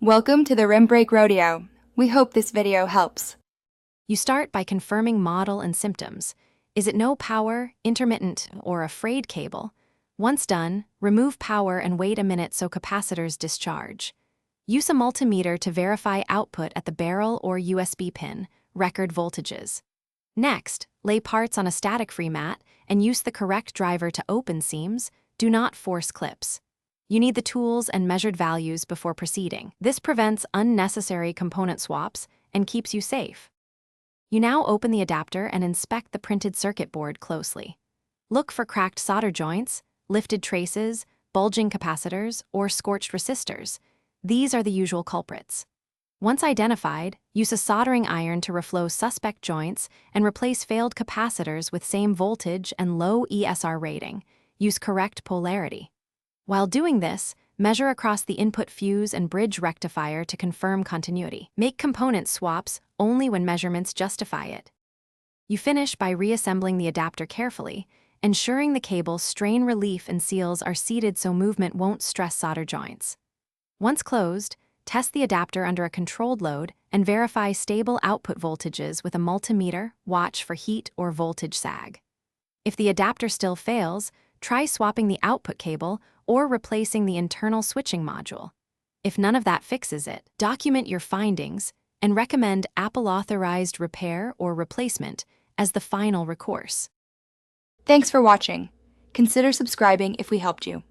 Welcome to the Rim Brake Rodeo. We hope this video helps. You start by confirming model and symptoms. Is it no power, intermittent, or a frayed cable? Once done, remove power and wait a minute so capacitors discharge. Use a multimeter to verify output at the barrel or USB pin, record voltages. Next, lay parts on a static-free mat and use the correct driver to open seams. Do not force clips. You need the tools and measured values before proceeding. This prevents unnecessary component swaps and keeps you safe. You now open the adapter and inspect the printed circuit board closely. Look for cracked solder joints, lifted traces, bulging capacitors, or scorched resistors. These are the usual culprits. Once identified, use a soldering iron to reflow suspect joints and replace failed capacitors with same voltage and low ESR rating. Use correct polarity. While doing this, measure across the input fuse and bridge rectifier to confirm continuity. Make component swaps only when measurements justify it. You finish by reassembling the adapter carefully, ensuring the cable's strain relief and seals are seated so movement won't stress solder joints. Once closed, test the adapter under a controlled load and verify stable output voltages with a multimeter. Watch for heat or voltage sag. If the adapter still fails, try swapping the output cable or replacing the internal switching module. If none of that fixes it, document your findings and recommend Apple-authorized repair or replacement as the final recourse. Thanks for watching. Consider subscribing if we helped you.